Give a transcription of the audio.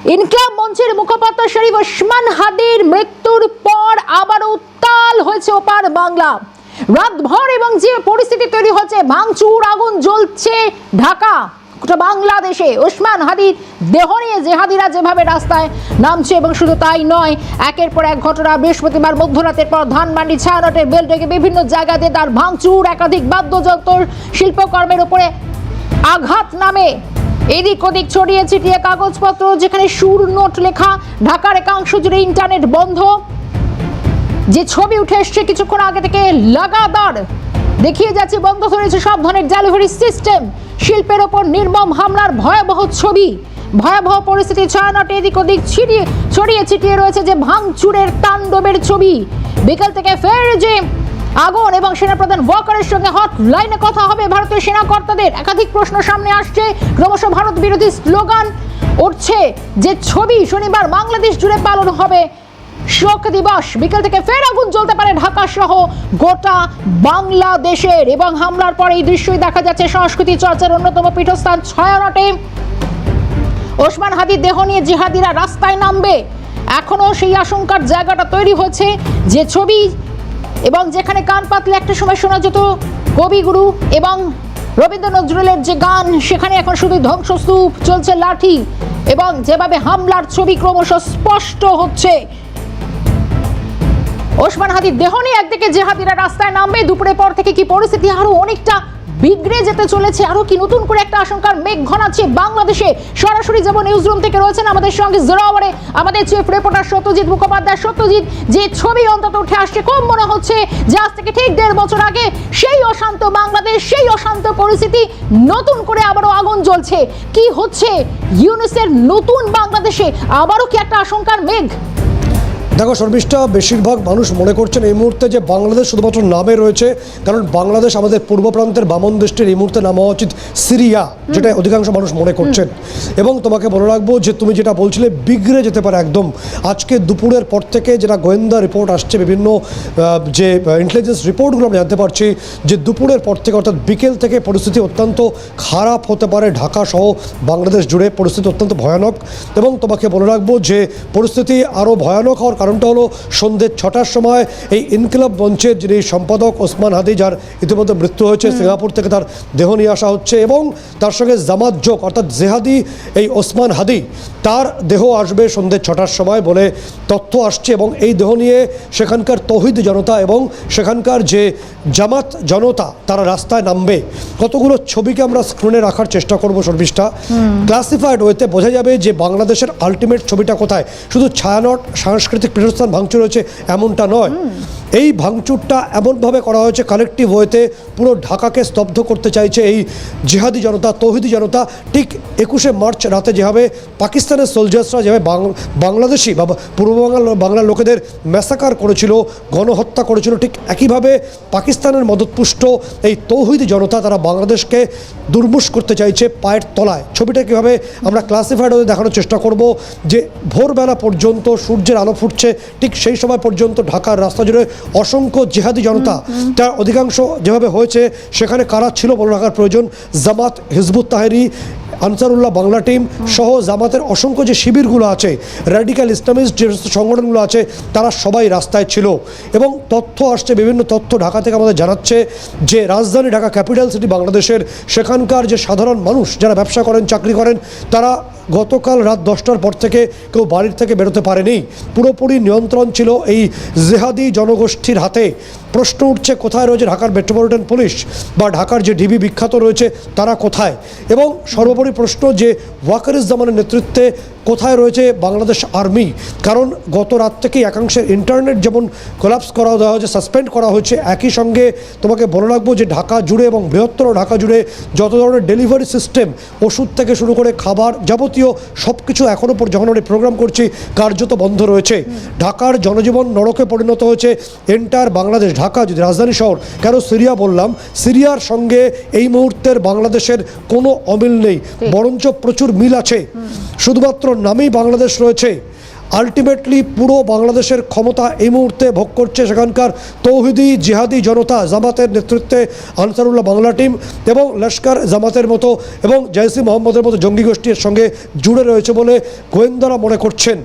ইনকিলাব মঞ্চের মুখপাত্র শরীফ ওসমান হাদির মৃত্যুর পর আবারও উত্তাল হয়েছে ওপার বাংলা। রাতভর এবং যে পরিস্থিতি তৈরি হচ্ছে, ভাঙচুর, আগুন জ্বলছে ঢাকা, গোটা বাংলাদেশে। ওসমান হাদির দেহ নিয়ে জেহাদিরা যেভাবে রাস্তায় নামছে, এবং শুধু তাই নয়, একের পর এক ঘটনা। বৃহস্পতিবার মধ্যরাতের পর ধানমন্ডি ছায়ানটের বেলডেকে বিভিন্ন জায়গাতে তার ভাঙচুর, একাধিক বাদ্যযন্ত্র শিল্পকর্মের উপরে আঘাত নামে, এদিক ওদিক ছড়িয়ে ছিটিয়ে কাগজপত্র, যেখানে সুর নোট লেখা। ঢাকার একাংশ জুড়ে ইন্টারনেট বন্ধ। যে ছবি উঠে এসছে কিছুক্ষণ আগে থেকে লাগাতার দেখিয়ে যাচ্ছে, বন্ধ হয়েছে সব ধরনের ডেলিভারি সিস্টেম। শিল্পের ওপর নির্মম হামলার ভয়াবহ ছবি, ভয়াবহ পরিস্থিতি। ছায়ানটে এদিক ওদিক ছড়িয়ে ছিটিয়ে রয়েছে যে ভাঙচুরের তাণ্ডবের ছবি। বিকেল থেকে ফের যে আগুন এবং সেনাপ্রধান ওয়াকারের সঙ্গে হটলাইনে কথা হবে ভারতীয় সেনা কর্তাদের। একাধিক প্রশ্ন সামনে আসছে, ক্রমশ ভারত বিরোধী স্লোগান উঠছে। যে ছবি শনিবার বাংলাদেশ জুড়ে পালন হবে শোক দিবস। বিকেল থেকে ফের আগুন জ্বলতে পারে ঢাকা সহ গোটা বাংলাদেশের। এবং হামলার পরে এই দৃশ্যই দেখা যাচ্ছে সংস্কৃতি চর্চার অন্যতম পীঠস্থান ছায়ানটে। ওসমান হাদির দেহ নিয়ে জিহাদিরা রাস্তায় নামবে, এখনো সেই আশঙ্কার জায়গাটা তৈরি হচ্ছে। যে ছবি এবং যেখানে কান পাতলে একটা সময় শোনা যেত কবিগুরু এবং রবীন্দ্র নজরুলের যে গান, সেখানে এখন শুধু ধ্বংসস্তূপ, চলছে লাঠি, এবং যেভাবে হামলার ছবি ক্রমশ স্পষ্ট হচ্ছে। ওসমান হাদির দেহ নিয়ে একদিকে জেহাদিরা রাস্তায় নামবে, দুপুরের পর থেকে কি পরিস্থিতি আরো অনেকটা বিগড়ে যেতে চলেছে, আরো কি নতুন করে একটা আশঙ্কার মেঘ ঘনাচ্ছে বাংলাদেশে। সরাসরি যাব নিউজরুম থেকে, রয়েছেন আমাদের সঙ্গে জোরাওয়ারে আমাদের চিফ রিপোর্টার সত্যজিৎ মুখোপাধ্যায়। সত্যজিৎ, যে ছবি অন্তত উঠে আসছে, খুব মনে হচ্ছে যে আজ থেকে ঠিক 1.5 বছর আগে সেই অশান্ত বাংলাদেশ, সেই অশান্ত পরিস্থিতি নতুন করে আবারও আগুন জ্বলছে। কি হচ্ছে ইউনুসের নতুন বাংলাদেশে? আবারও কি একটা আশঙ্কার মেঘ? দেখো শর্মিষ্ঠা, বেশিরভাগ মানুষ মনে করছেন এই মুহূর্তে যে বাংলাদেশ শুধুমাত্র নামে রয়েছে, কারণ বাংলাদেশ আমাদের পূর্ব প্রান্তের বামন দেশটির এই মুহূর্তে নাম হওয়া উচিত সিরিয়া, যেটা অধিকাংশ মানুষ মনে করছেন। এবং তোমাকে বলে রাখবো যে তুমি যেটা বলছিলে বিগড়ে যেতে পারে একদম। আজকে দুপুরের পর থেকে যেটা গোয়েন্দা রিপোর্ট আসছে, বিভিন্ন যে ইন্টেলিজেন্স রিপোর্টগুলো আমরা জানতে পারছি, যে দুপুরের পর থেকে অর্থাৎ বিকেল থেকে পরিস্থিতি অত্যন্ত খারাপ হতে পারে। ঢাকা সহ বাংলাদেশ জুড়ে পরিস্থিতি অত্যন্ত ভয়ানক। এবং তোমাকে বলে রাখবো যে পরিস্থিতি আরও ভয়ানক হওয়ার কারণটা হলো সন্ধ্যে 6টার সময় এই ইনকিলাব মঞ্চের যিনি সম্পাদক ওসমান হাদি, যার ইতিমধ্যে মৃত্যু হয়েছে, সিঙ্গাপুর থেকে তার দেহ নিয়ে আসা হচ্ছে, এবং তার সঙ্গে জামাত যোগ অর্থাৎ জেহাদি এই ওসমান হাদি, তার দেহ আসবে সন্ধ্যে 6টার সময় বলে তথ্য আসছে। এবং এই দেহ নিয়ে সেখানকার তৌহিদ জনতা এবং সেখানকার যে জামাত জনতা তারা রাস্তায় নামবে। কতগুলো ছবিকে আমরা স্ক্রিনে রাখার চেষ্টা করবো শর্মিষ্ঠা। ক্লাসিফাইড ওয়েতে বোঝা যাবে যে বাংলাদেশের আলটিমেট ছবিটা কোথায়। শুধু ছায়ানট সাংস্কৃতিক পীঠস্থান ভাঙচুর হয়েছে এমনটা নয়, এই ভাঙচুরটা এমনভাবে করা হয়েছে কালেকটিভ ওয়েতে, পুরো ঢাকাকে স্তব্ধ করতে চাইছে এই জিহাদি জনতা, তৌহিদি জনতা। ঠিক 21শে মার্চ রাতে যেভাবে পাকিস্তানের সোলজার্সরা যেভাবে বাংলাদেশি বা পূর্ব বাংলার লোকেদের ম্যাসাকার করেছিল, গণহত্যা করেছিল, ঠিক একইভাবে পাকিস্তানের মদতপুষ্ট এই তৌহিদি জনতা তারা বাংলাদেশকে দুর্মুষ করতে চাইছে পায়ের তলায়। ছবিটা কীভাবে আমরা ক্লাসিফাইড হয়ে দেখানোর চেষ্টা করব যে ভোরবেলা পর্যন্ত সূর্যের আলো ফুটছে, ঠিক সেই সময় পর্যন্ত ঢাকার রাস্তা জুড়ে অসংখ্য জিহাদি জনতা, তার অধিকাংশ যেভাবে হয়েছে সেখানে কারা ছিল বলে রাখার প্রয়োজন। Jamaat, Hizbut Tahrir, Ansarullah Bangla team সহ জামাতের অসংখ্য যে শিবিরগুলো আছে, র্যাডিক্যাল ইসলামিস্ট যে সংগঠনগুলো আছে, তারা সবাই রাস্তায় ছিল। এবং তথ্য আসছে, বিভিন্ন তথ্য ঢাকা থেকে আমাদের জানাচ্ছে যে রাজধানী ঢাকা, ক্যাপিটাল সিটি বাংলাদেশের, সেখানকার যে সাধারণ মানুষ যারা ব্যবসা করেন, চাকরি করেন, তারা গতকাল রাত 10টার পর থেকে কেউ বাড়ির থেকে বেরোতে পারেনি। পুরোপুরি নিয়ন্ত্রণ ছিল এই জেহাদি জনগোষ্ঠীর হাতে। প্রশ্ন উঠছে কোথায় রয়েছে ঢাকার মেট্রোপলিটন পুলিশ বা ঢাকার যে ডিবি বিখ্যাত রয়েছে তারা কোথায়? এবং সর্বোপরি প্রশ্ন যে ওয়াকারুজ্জামানের নেতৃত্বে কোথায় রয়েছে বাংলাদেশ আর্মি? কারণ গত রাত থেকেই একাংশের ইন্টারনেট যেমন কোলাপস করা দেওয়া হয়েছে, সাসপেন্ড করা হয়েছে, একই সঙ্গে তোমাকে বলে রাখবো যে ঢাকা জুড়ে এবং বৃহত্তর ঢাকা জুড়ে যত ধরনের ডেলিভারি সিস্টেম, ওষুধ থেকে শুরু করে খাবার যাবতীয় সব কিছু এখনও যখন আমরা প্রোগ্রাম করছি কার্যত বন্ধ রয়েছে। ঢাকার জনজীবন নরকে পরিণত হয়েছে এন্টায়ার বাংলাদেশ। ঢাকা যদি রাজধানী শহর, কেন সিরিয়া বললাম, সিরিয়ার সঙ্গে এই মুহূর্তের বাংলাদেশের কোনো অমিল নেই, বরঞ্চ প্রচুর মিল আছে। শুধুমাত্র নামেই বাংলাদেশ রয়েছে। আলটিমেটলি পুরো বাংলাদেশের ক্ষমতা এই মুহূর্তে ভোগ করছে সেখানকার তৌহিদি জিহাদি জনতা, জামাতের নেতৃত্বে আনসারুল্লাহ বাংলা টিম এবং লস্কর জামাতের মতো এবং জৈশ-ই-মোহাম্মদের মতো জঙ্গি গোষ্ঠীর সঙ্গে জুড়ে রয়েছে বলে গোয়েন্দারা মনে করছেন।